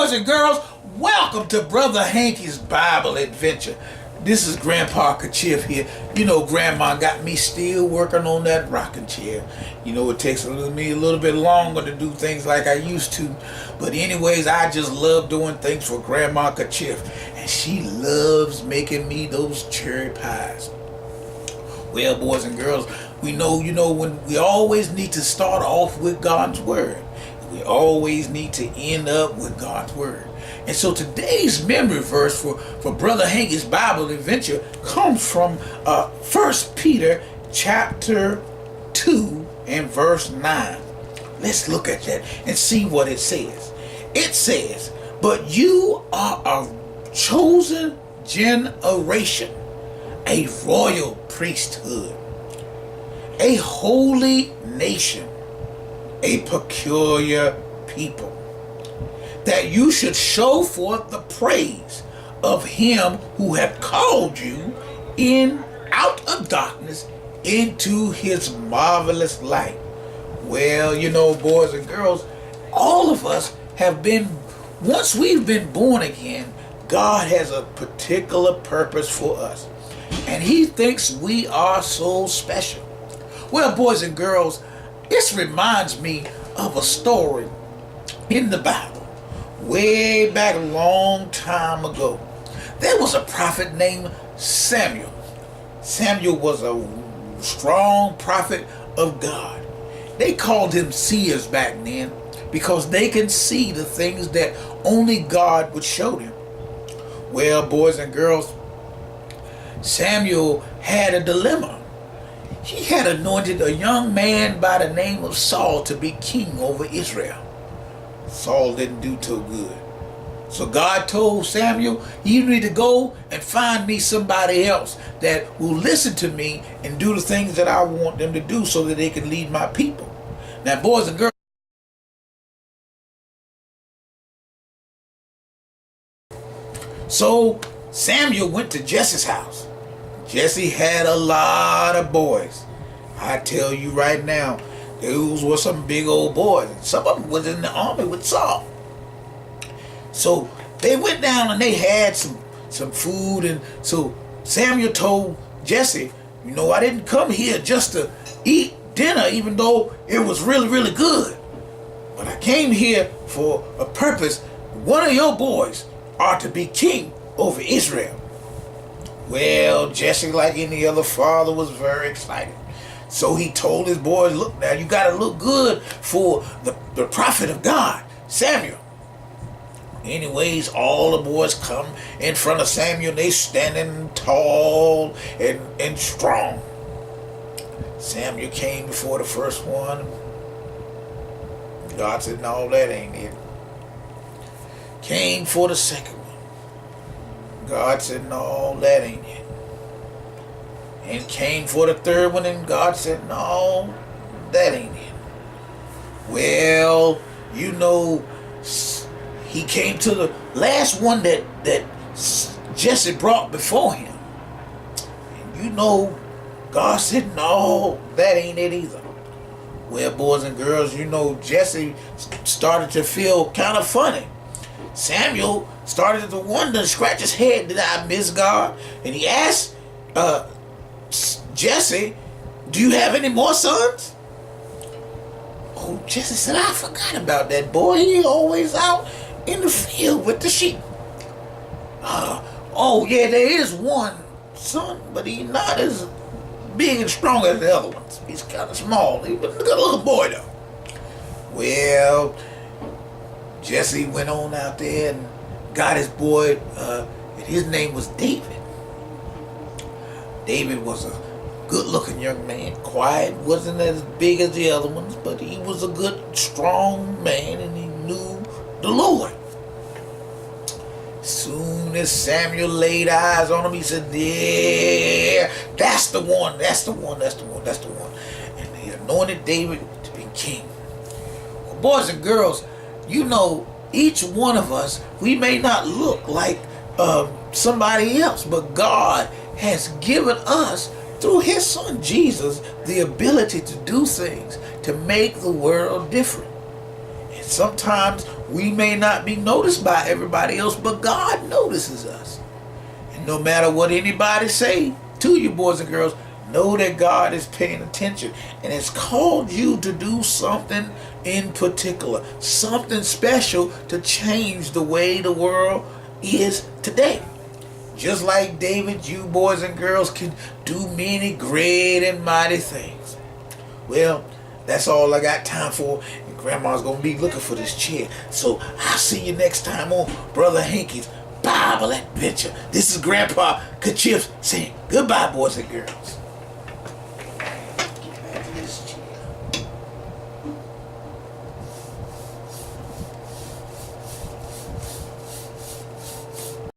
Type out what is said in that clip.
boys and girls, welcome to Brother Hankey's Bible Adventure. This is Grandpa Kachif here. You know, Grandma got me still working on that rocking chair. You know, it takes me a little bit longer to do things like I used to. But anyways, I just love doing things for Grandma Kachif. And she loves making me those cherry pies. Well, boys and girls, we know, when we always need to start off with God's Word. We always need to end up with God's Word. And so today's memory verse for Brother Hankey's Bible Adventure comes from 1 Peter chapter 2 and verse 9. Let's look at that and see what it says. It says, "But you are a chosen generation, a royal priesthood, a holy nation, a peculiar people, that you should show forth the praise of him who hath called you out of darkness into his marvelous light." Well, boys and girls, all of us have been, once we've been born again, God has a particular purpose for us. And he thinks we are so special. Well, boys and girls, this reminds me of a story in the Bible. Way back a long time ago, there was a prophet named Samuel. Samuel was a strong prophet of God. They called him seers back then because they can see the things that only God would show them. Well, boys and girls, Samuel had a dilemma. He had anointed a young man by the name of Saul to be king over Israel. Saul didn't do too good. So God told Samuel, you need to go and find me somebody else that will listen to me and do the things that I want them to do so that they can lead my people. Now, boys and girls, so Samuel went to Jesse's house. Jesse had a lot of boys. I tell you right now, those were some big old boys. Some of them was in the army with Saul. So they went down and they had some food. And so Samuel told Jesse, I didn't come here just to eat dinner, even though it was really, really good. But I came here for a purpose. One of your boys are to be king over Israel. Well, Jesse, like any other father, was very excited. So he told his boys, look now, you got to look good for the prophet of God, Samuel. Anyways, all the boys come in front of Samuel. They standing tall and strong. Samuel came before the first one. God said, no, that ain't it. Came for the second one. God said, no, that ain't it. And came for the third one, and God said, no, that ain't it. Well, he came to the last one that Jesse brought before him. And God said, no, that ain't it either. Well, boys and girls, Jesse started to feel kind of funny. Samuel started to wonder, scratch his head, did I miss God? And he asked Jesse, do you have any more sons? Oh, Jesse said, I forgot about that boy. He always out in the field with the sheep. Oh, yeah, there is one son, but he's not as big and strong as the other ones. He's kind of small. He's a little boy, though. Well, Jesse went on out there and got his boy, and his name was David. David was a good-looking young man, quiet, wasn't as big as the other ones, but he was a good, strong man, and he knew the Lord. Soon as Samuel laid eyes on him, he said, yeah, that's the one. And he anointed David to be king. Well, boys and girls, each one of us, we may not look like somebody else, but God has given us, through his son Jesus, the ability to do things, to make the world different. And sometimes We may not be noticed by everybody else, but God notices us. And no matter what anybody say to you, boys and girls, know that God is paying attention and has called you to do something in particular, something special to change the way the world is today. Just like David, you boys and girls can do many great and mighty things. Well, that's all I got time for. And Grandma's going to be looking for this chair. So I'll see you next time on Brother Hankey's Bible Adventure. This is Grandpa Kachif saying goodbye, boys and girls.